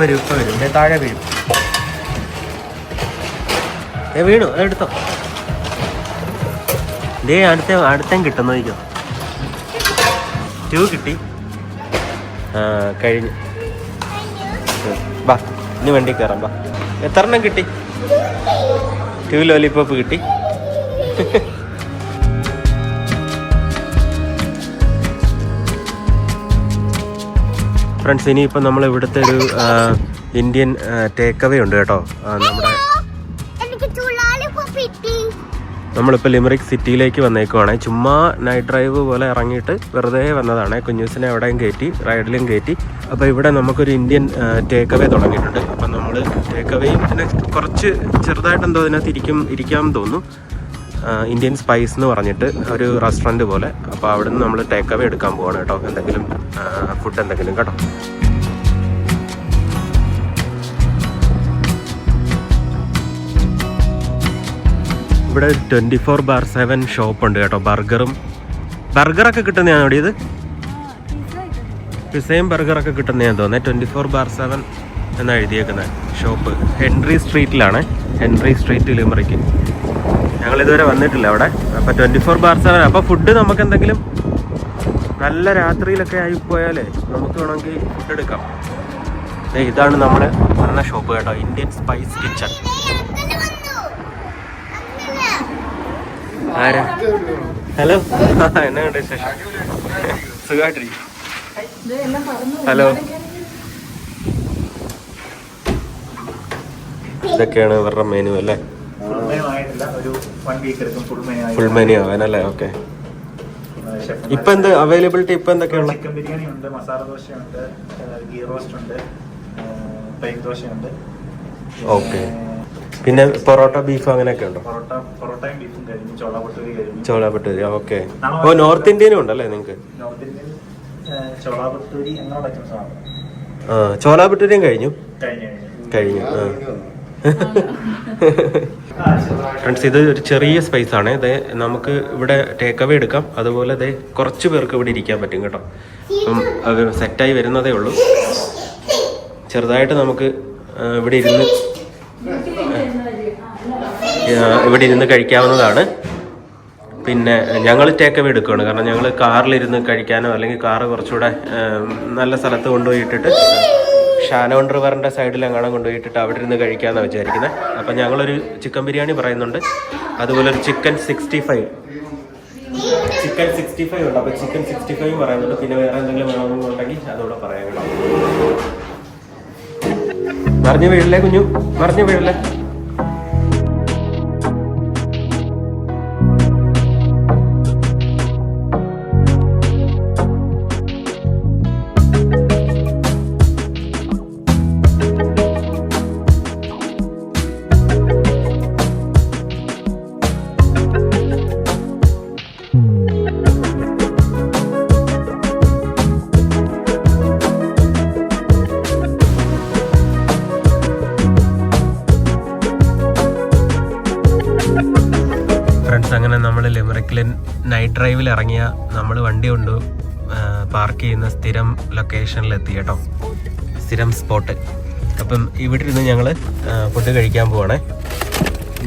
വരും താഴെ വീഴും. വീണു, അതെടുത്തോ. അടുത്തേം കിട്ടുന്നു നോക്കിയോ. 2 കിട്ടി. കഴിഞ്ഞു. ബാ, ഇനി വണ്ടി കയറാം. ബാ. എത്ര എണ്ണം കിട്ടി? 2 ലോലിപോപ്പ് കിട്ടി. ഫ്രണ്ട്സ്, ഇനിയിപ്പോൾ നമ്മൾ ഇവിടുത്തെ ഒരു ഇന്ത്യൻ ടേക്ക് അവേ ഉണ്ട് കേട്ടോ. നമ്മളിപ്പോൾ ലിമറിക് സിറ്റിയിലേക്ക് വന്നേക്കുവാണ്. ചുമ്മാ നൈറ്റ് ഡ്രൈവ് പോലെ ഇറങ്ങിയിട്ട് വെറുതെ വന്നതാണ്. കുഞ്ഞൂസിനെ എവിടെയും കയറ്റി, റൈഡിലും കയറ്റി. അപ്പോൾ ഇവിടെ നമുക്കൊരു ഇന്ത്യൻ ടേക്ക് അവേ തുടങ്ങിയിട്ടുണ്ട്. അപ്പം നമ്മൾ ടേക്ക് അവേയും പിന്നെ കുറച്ച് ചെറുതായിട്ട് എന്തോ അതിനകത്ത് ഇരിക്കാമെന്ന് തോന്നുന്നു. ഇന്ത്യൻ സ്പൈസ് എന്ന് പറഞ്ഞിട്ട് ഒരു റെസ്റ്റോറൻറ്റ് പോലെ. അപ്പോൾ അവിടെ നിന്ന് നമ്മൾ ടേക്ക് അവേ എടുക്കാൻ പോവാണ് കേട്ടോ. എന്തെങ്കിലും ഫുഡ് എന്തെങ്കിലും കേട്ടോ. ഇവിടെ 24/7 ഷോപ്പുണ്ട് കേട്ടോ. ബർഗറൊക്കെ കിട്ടുന്നതാണ് ഇവിടെ. ഇത് പിസയും ബർഗറൊക്കെ കിട്ടുന്നതാണെന്ന് തോന്നുന്നത്. 24/7 എന്നാണ് എഴുതിയേക്കുന്നത് ഷോപ്പ്. ഹെൻറി സ്ട്രീറ്റിലാണ്. Henry street Limerick. ഞങ്ങളിതുവരെ വന്നിട്ടില്ല അവിടെ. അപ്പോൾ 24/7. അപ്പോൾ ഫുഡ് നമുക്ക് എന്തെങ്കിലും നല്ല രാത്രിയിലൊക്കെ ആയിപ്പോയാലേ നമുക്ക് വേണമെങ്കിൽ ഫുഡ് എടുക്കാം. ഇതാണ് നമ്മൾ വന്ന ഷോപ്പ് കേട്ടോ. Indian spice kitchen. ആരാ? ഹലോ, എന്നാണ് വിശേഷം? സുഖമായിട്ടിരിക്കും. ഹലോ, ഇതൊക്കെയാണ് ഇവരുടെ മെനു അല്ലേ? ഫുൾ മെനു ആവാനല്ലേ? ഓക്കെ. ഇപ്പൊ എന്ത് അവൈലബിലിറ്റി? ഇപ്പൊ എന്തൊക്കെയുള്ള? ചിക്കൻ ബിരിയാണി ഉണ്ട്, മസാല ദോശയുണ്ട്, ഗീ റോസ്റ്റ് ഉണ്ട്, പ്ലെയിൻ ദോശയുണ്ട്. ഓക്കെ. പിന്നെ പൊറോട്ട, ബീഫ് അങ്ങനെയൊക്കെ ഉണ്ടോ? പൊറോട്ടയും ബീഫും കഴിഞ്ഞു. ചോളാപട്ടൂരി. ഓക്കെ. ഓ, നോർത്ത് ഇന്ത്യനും ഉണ്ടല്ലേ നിങ്ങൾക്ക്? നോർത്ത് ഇന്ത്യൻ ചോളാപട്ടൂരി അങ്ങനെയുള്ള ഐറ്റംസ് ആണ്. ചോളാപട്ടൂരിയും കഴിഞ്ഞു. ഫ്രണ്ട്സ്, ഇത് ഒരു ചെറിയ സ്പേസ് ആണ്. ഇത് നമുക്ക് ഇവിടെ ടേക്ക് അവേ എടുക്കാം. അതുപോലെ ഇത് കുറച്ച് പേർക്ക് ഇവിടെ ഇരിക്കാൻ പറ്റും കേട്ടോ. അപ്പം അത് സെറ്റായി വരുന്നതേ ഉള്ളൂ. ചെറുതായിട്ട് നമുക്ക് ഇവിടെ ഇരുന്ന് കഴിക്കാവുന്നതാണ്. പിന്നെ ഞങ്ങൾ ടേക്ക് അവേ എടുക്കുകയാണ്. കാരണം ഞങ്ങൾ കാറിലിരുന്ന് കഴിക്കാനോ അല്ലെങ്കിൽ കാറ് കുറച്ചുകൂടെ നല്ല സ്ഥലത്ത് കൊണ്ടുപോയിട്ടിട്ട് ഷാനോൺ റിവറിൻ്റെ സൈഡിൽ എങ്ങാനും കൊണ്ടുപോയിട്ടിട്ട് അവിടെ ഇരുന്ന് കഴിക്കാമെന്നാണ് വിചാരിക്കുന്നത്. അപ്പം ഞങ്ങളൊരു ചിക്കൻ ബിരിയാണി പറയുന്നുണ്ട്. അതുപോലെ ഒരു ചിക്കൻ 65 ഉണ്ട്. അപ്പോൾ ചിക്കൻ 65 പറയുന്നുണ്ട്. പിന്നെ വേറെ എന്തെങ്കിലും വേണമെന്നുണ്ടെങ്കിൽ അതുകൂടെ പറയാം കേട്ടോ. മറിഞ്ഞു വീഴല്ലേ കുഞ്ഞു, മറിഞ്ഞു വീഴല്ലേ. അങ്ങനെ നമ്മൾ ലിമറിക്കിൽ നൈറ്റ് ഡ്രൈവിൽ ഇറങ്ങിയ നമ്മൾ വണ്ടി കൊണ്ട് പാർക്ക് ചെയ്യുന്ന സ്ഥിരം ലൊക്കേഷനിലെത്തി കേട്ടോ. സ്ഥിരം സ്പോട്ട്. അപ്പം ഇവിടെ ഇരുന്ന് ഞങ്ങൾ ഫുഡ് കഴിക്കാൻ പോവാണേ.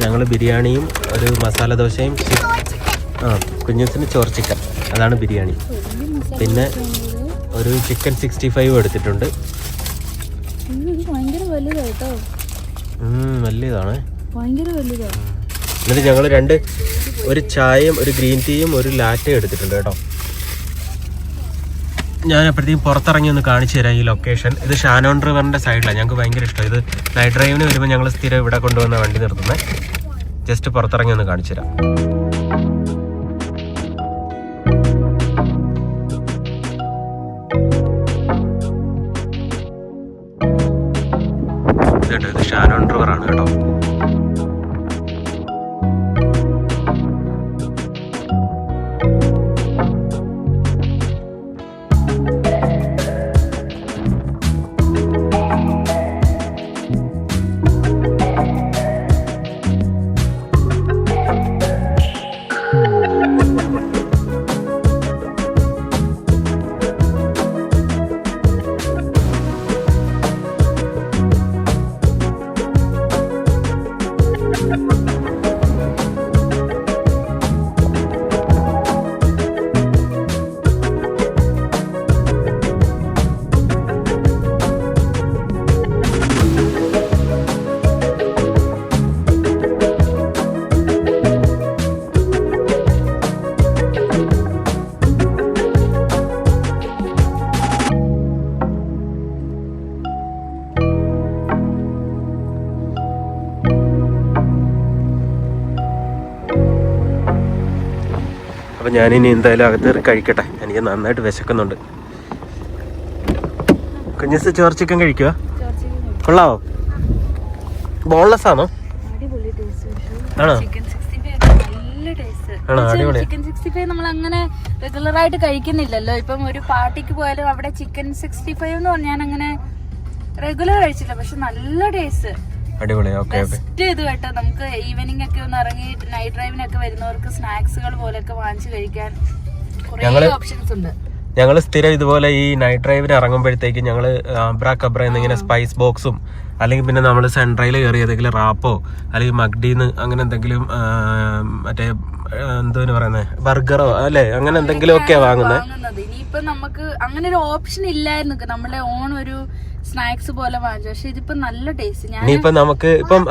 ഞങ്ങൾ ബിരിയാണിയും ഒരു മസാല ദോശയും കുഞ്ഞൂസിന് ചോറ് ചിക്കൻ, അതാണ് ബിരിയാണി. പിന്നെ ഒരു ചിക്കൻ 65 എടുത്തിട്ടുണ്ട്. വലിയതാണ്. എന്നിട്ട് ഞങ്ങൾ ഒരു ചായയും ഒരു ഗ്രീൻ ടീയും ഒരു ലാറ്റയും എടുത്തിട്ടുണ്ട് കേട്ടോ. ഞാൻ അപ്പോഴത്തേക്കും പുറത്തിറങ്ങി ഒന്ന് കാണിച്ചു തരാം ഈ ലൊക്കേഷൻ. ഇത് ഷാനോൺ റിവറിൻ്റെ സൈഡിലാണ്. ഞങ്ങൾക്ക് ഭയങ്കര ഇഷ്ടം. ഇത് നൈറ്റ് ഡ്രൈവിന് വരുമ്പോൾ ഞങ്ങൾ സ്ഥിരം ഇവിടെ കൊണ്ടുവന്ന വണ്ടി നിർത്തുന്നത്. ജസ്റ്റ് പുറത്തിറങ്ങി ഒന്ന് കാണിച്ചു തരാം. ഇത് ഷാനോൺ റിവറാണ് കേട്ടോ. അപ്പം ഞാനിനി എന്തായാലും അകത്ത് കഴിക്കട്ടെ, എനിക്ക് നന്നായിട്ട് വിശക്കുന്നുണ്ട്. കുഞ്ഞസ് ചോർ ചിക്കൻ കഴിക്കുക, കൊള്ളാവോ? ബോൺലെസ് ആണോ? ആണോ? ആണോ? അടിപൊളി. ചിക്കൻ 65 നമ്മൾ അങ്ങനെ റെഗുലർ ആയിട്ട് കഴിക്കുന്നില്ലല്ലോ. ഇപ്പം ഒരു പാർട്ടിക്ക് പോയാലും അവിടെ ചിക്കൻ 65 എന്ന് പറഞ്ഞാൽ അങ്ങനെ റെഗുലർ കഴിച്ചില്ല, പക്ഷെ നല്ല ടേസ്റ്റ്. അടിപൊളി. ഓക്കെ ബെസ്റ്റ് ഇത് കേട്ടോ. നമുക്ക് ഈവനിങ് ഒക്കെ ഒന്ന് ഇറങ്ങി നൈറ്റ് ഡ്രൈവിനൊക്കെ വരുന്നവർക്ക് സ്നാക്സുകൾ പോലെയൊക്കെ വാങ്ങിച്ചു കഴിക്കാൻ കുറേ ഓപ്ഷൻസ് ഉണ്ട്. ഞങ്ങൾ സ്ഥിരം ഇതുപോലെ ഈ നൈറ്റ് ഡ്രൈവിന് ഇറങ്ങുമ്പോഴത്തേക്ക് ഞങ്ങൾ അബ്രാക്കബ്ര എന്നിങ്ങനെ സ്പൈസ് ബോക്സും അല്ലെങ്കിൽ പിന്നെ നമ്മൾ സെൻട്രയിൽ കയറി ഏതെങ്കിലും റാപ്പോ അല്ലെങ്കിൽ മഗ്ഡീന്ന് അങ്ങനെ എന്തെങ്കിലും മറ്റേ എന്തോന്ന് പറയുന്നത് ബർഗറോ അല്ലെ അങ്ങനെ എന്തെങ്കിലും ഒക്കെയാ വാങ്ങുന്നത്. ഇനിയിപ്പൊ നമുക്ക് അങ്ങനെ ഒരു ഓപ്ഷൻ ഇല്ലായിരുന്നു, നമ്മളെ ഓൺ ഒരു സ്നാക്സ് പോലെ വാങ്ങിച്ചു. പക്ഷെ ഇതിപ്പോ നല്ല ടേസ്റ്റ്. ഇനിയിപ്പോ നമുക്ക് ഇപ്പം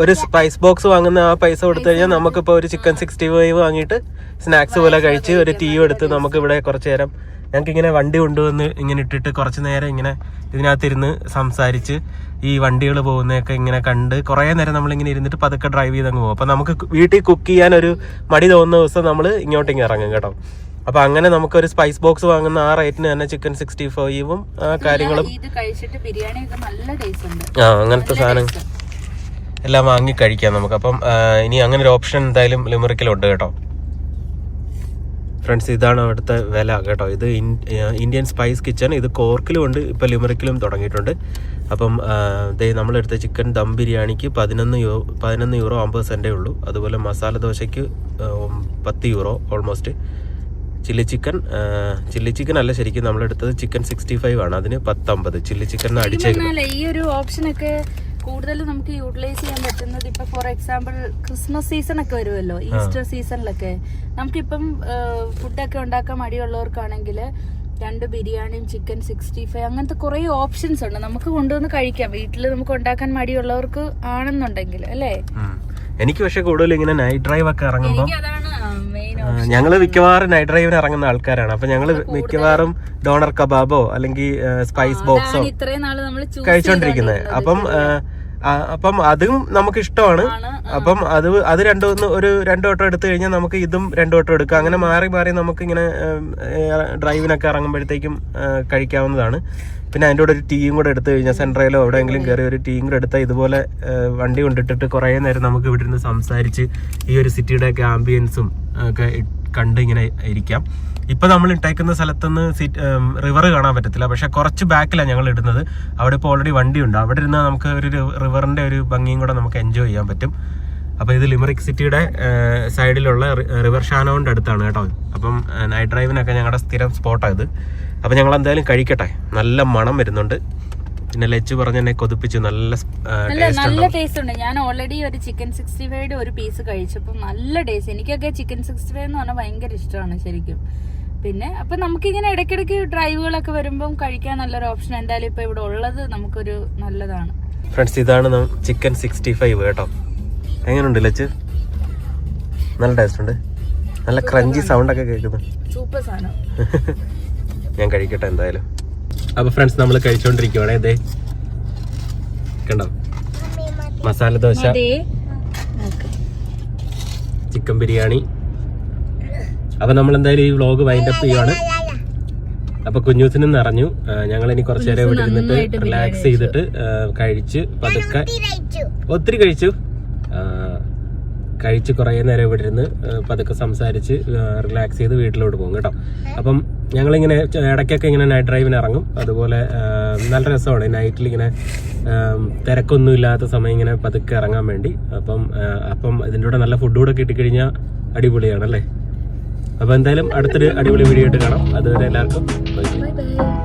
ഒരു സ്പൈസ് ബോക്സ് വാങ്ങുന്ന ആ പൈസ കൊടുത്തു കഴിഞ്ഞാൽ നമുക്കിപ്പോ ഒരു ചിക്കൻ 65 വാങ്ങിയിട്ട് സ്നാക്സ് പോലെ കഴിച്ച് ഒരു ടീയും എടുത്ത് നമുക്ക് ഇവിടെ കുറച്ചു നേരം ഞങ്ങൾക്ക് ഇങ്ങനെ വണ്ടി കൊണ്ടുവന്ന് ഇങ്ങനെ ഇട്ടിട്ട് കുറച്ച് നേരം ഇങ്ങനെ ഇതിനകത്തിരുന്ന് സംസാരിച്ച് ഈ വണ്ടികൾ പോകുന്നതൊക്കെ ഇങ്ങനെ കണ്ട് കുറേ നേരം നമ്മളിങ്ങനെ ഇരുന്നിട്ട് പതുക്കെ ഡ്രൈവ് ചെയ്തങ്ങ് പോകും. അപ്പം നമുക്ക് വീട്ടിൽ കുക്ക് ചെയ്യാൻ ഒരു മടി തോന്നുന്ന ദിവസം നമ്മൾ ഇങ്ങോട്ടിങ്ങ് ഇറങ്ങും കേട്ടോ. അപ്പം അങ്ങനെ നമുക്കൊരു സ്പൈസ് ബോക്സ് വാങ്ങുന്ന ആ റേറ്റിന് തന്നെ ചിക്കൻ 65ഉം കാര്യങ്ങളും അങ്ങനത്തെ സാധനം എല്ലാം വാങ്ങി കഴിക്കാം നമുക്ക്. അപ്പം ഇനി അങ്ങനെ ഒരു ഓപ്ഷൻ എന്തായാലും ലിമറിക്കിലുണ്ട് കേട്ടോ. ഫ്രണ്ട്സ്, ഇതാണ് അവിടുത്തെ വില കേട്ടോ. ഇത് ഇന്ത്യൻ സ്പൈസ് കിച്ചൺ. ഇത് കോർക്കിലും ഉണ്ട്, ഇപ്പം ലിമറിക്കിലും തുടങ്ങിയിട്ടുണ്ട്. അപ്പം നമ്മളെടുത്ത ചിക്കൻ ദം ബിരിയാണിക്ക് 11 യൂറോ 50 സെൻറ്റേ ഉള്ളൂ. അതുപോലെ മസാല ദോശയ്ക്ക് 10 യൂറോ ഓൾമോസ്റ്റ്. ചില്ലി ചിക്കൻ അല്ല, ശരിക്കും നമ്മളെടുത്തത് ചിക്കൻ 65 ആണ്, അതിന് 10.50. ചില്ലി ചിക്കൻ അടിച്ചേക്കുന്നത്. ഈ ഒരു ഓപ്ഷനൊക്കെ കൂടുതൽ നമുക്ക് യൂട്ടിലൈസ് ചെയ്യാൻ പറ്റുന്നത് ഇപ്പൊ ഫോർ എക്സാമ്പിൾ ക്രിസ്മസ് സീസൺ ഒക്കെ വരുമല്ലോ, ഈസ്റ്റർ സീസണിലൊക്കെ നമുക്കിപ്പം ഫുഡൊക്കെ ഉണ്ടാക്കാൻ മടിയുള്ളവർക്കാണെങ്കിൽ 2 ബിരിയാണിയും ചിക്കൻ 65 അങ്ങനത്തെ കുറെ ഓപ്ഷൻസ് ഉണ്ട്, നമുക്ക് കൊണ്ടുവന്ന് കഴിക്കാം. വീട്ടിൽ നമുക്ക് ഉണ്ടാക്കാൻ മടിയുള്ളവർക്ക് ആണെന്നുണ്ടെങ്കിൽ അല്ലേ. എനിക്ക് പക്ഷെ കൂടുതൽ ഇങ്ങനെ നൈറ്റ് ഡ്രൈവ് ഒക്കെ ഇറങ്ങുമ്പോൾ ഞങ്ങള് മിക്കവാറും നൈറ്റ് ഡ്രൈവിന് ഇറങ്ങുന്ന ആൾക്കാരാണ്. അപ്പൊ ഞങ്ങള് മിക്കവാറും ഡോണർ കബാബോ അല്ലെങ്കിൽ സ്പൈസ് ബോക്സോ കഴിച്ചോണ്ടിരിക്കുന്നത്. അപ്പം അതും നമുക്ക് ഇഷ്ടമാണ്. അപ്പം അത് രണ്ടു വട്ടം എടുത്തു കഴിഞ്ഞാൽ നമുക്ക് ഇതും 2 വട്ടം എടുക്കാം. അങ്ങനെ മാറി മാറി നമുക്ക് ഇങ്ങനെ ഡ്രൈവിനൊക്കെ ഇറങ്ങുമ്പോഴത്തേക്കും കഴിക്കാവുന്നതാണ്. പിന്നെ അതിൻ്റെ കൂടെ ഒരു ടീയും കൂടെ എടുത്തു കഴിഞ്ഞാൽ സെൻട്രയിലോ എവിടെയെങ്കിലും കയറി ഒരു ടീയും കൂടെ എടുത്താൽ ഇതുപോലെ വണ്ടി കൊണ്ടിട്ടിട്ട് കുറേ നേരം നമുക്ക് ഇവിടെ നിന്ന് സംസാരിച്ച് ഈ ഒരു സിറ്റിയുടെ ഒക്കെ ആംബിയൻസും ഒക്കെ കണ്ട് ഇങ്ങനെ ഇരിക്കാം. ഇപ്പം നമ്മൾ ഇട്ടേക്കുന്ന സ്ഥലത്തുനിന്ന് റിവർ കാണാൻ പറ്റത്തില്ല, പക്ഷെ കുറച്ച് ബാക്കിലാണ് ഞങ്ങൾ ഇടുന്നത്. അവിടെ ഇപ്പോൾ ഓൾറെഡി വണ്ടിയുണ്ട്. അവിടെ ഇരുന്നാൽ നമുക്ക് ഒരു റിവറിൻ്റെ ഒരു ഭംഗിയും കൂടെ നമുക്ക് എൻജോയ് ചെയ്യാൻ പറ്റും. അപ്പോൾ ഇത് ലിമറിക് സിറ്റിയുടെ സൈഡിലുള്ള റിവർ ഷാനോൻ്റെ അടുത്താണ് കേട്ടോ. അപ്പം നൈറ്റ് ഡ്രൈവിനൊക്കെ ഞങ്ങളുടെ സ്ഥിരം സ്പോട്ടാണ് ഇത്. അപ്പം ഞങ്ങൾ എന്തായാലും കഴിക്കട്ടെ. നല്ല മണം വരുന്നുണ്ട്. പിന്നെ ലച്ചു പറഞ്ഞ എന്നെ കൊതിപ്പിച്ചു. നല്ല ടേസ്റ്റ് ഉണ്ട്. ഞാൻ ഓൾറെഡി ഒരു ചിക്കൻ 65 ഒരു പീസ് കഴിച്ചപ്പോൾ നല്ല ടേസ്റ്റ്. എനിക്കൊക്കെ ചിക്കൻ 65 എന്ന് പറഞ്ഞാൽ ഭയങ്കര ഇഷ്ടമാണ് ശരിക്കും. പിന്നെ അപ്പൊ നമുക്കിങ്ങനെ ഇടയ്ക്കിടയ്ക്ക് ഡ്രൈവുകളൊക്കെ വരുമ്പം കഴിക്കാൻ നല്ലൊരു ഓപ്ഷൻ എന്തായാലും ഇപ്പൊ ഇവിടെ ഉള്ളത് നമുക്കൊരു നല്ലതാണ്. ഫ്രണ്ട്സ്, ഇതാണ് ചിക്കൻ 65 കേട്ടോ. എങ്ങനെയുണ്ട് ലച്ച്? നല്ല ടേസ്റ്റ് ഉണ്ട്. നല്ല ക്രഞ്ചി സൗണ്ട് ഒക്കെ കേൾക്കുന്നു. സൂപ്പർ സാധനം. ഞാൻ കഴിക്കട്ടെ എന്തായാലും. അപ്പൊ ഫ്രണ്ട്സ്, നമ്മൾ കഴിച്ചോണ്ടിരിക്കുവാണേ. ഇതേ കണ്ടോ, മസാല ദോശ, ചിക്കൻ ബിരിയാണി. അപ്പൊ നമ്മൾ എന്തായാലും ഈ വ്ലോഗ് വൈൻഡ് അപ്പ് ചെയ്യുവാണ്. അപ്പൊ കുഞ്ഞൂസിനും നിറഞ്ഞു. ഞങ്ങൾ ഇനി കുറച്ചു നേരം ഇവിടെ ഇരുന്നിട്ട് റിലാക്സ് ചെയ്തിട്ട് കഴിച്ച് പതുക്കെ ഒത്തിരി കഴിച്ച് കുറേ നേരം ഇവിടെ ഇരുന്ന് പതുക്കെ സംസാരിച്ച് റിലാക്സ് ചെയ്ത് വീട്ടിലോട്ട് പോകും കേട്ടോ. അപ്പം ഞങ്ങളിങ്ങനെ ഇടയ്ക്കൊക്കെ ഇങ്ങനെ നൈറ്റ് ഡ്രൈവിന് ഇറങ്ങും. അതുപോലെ നല്ല രസമാണ് നൈറ്റിൽ ഇങ്ങനെ തിരക്കൊന്നും ഇല്ലാത്ത സമയം ഇങ്ങനെ പതുക്കെ ഇറങ്ങാൻ വേണ്ടി. അപ്പം ഇതിൻ്റെ കൂടെ നല്ല ഫുഡ് കൂടെ കിട്ടിക്കഴിഞ്ഞാൽ അടിപൊളിയാണല്ലേ. അപ്പോൾ എന്തായാലും അടുത്തൊരു അടിപൊളി വീഡിയോ ആയിട്ട് കാണാം. അതുവരെ എല്ലാവർക്കും ബൈ.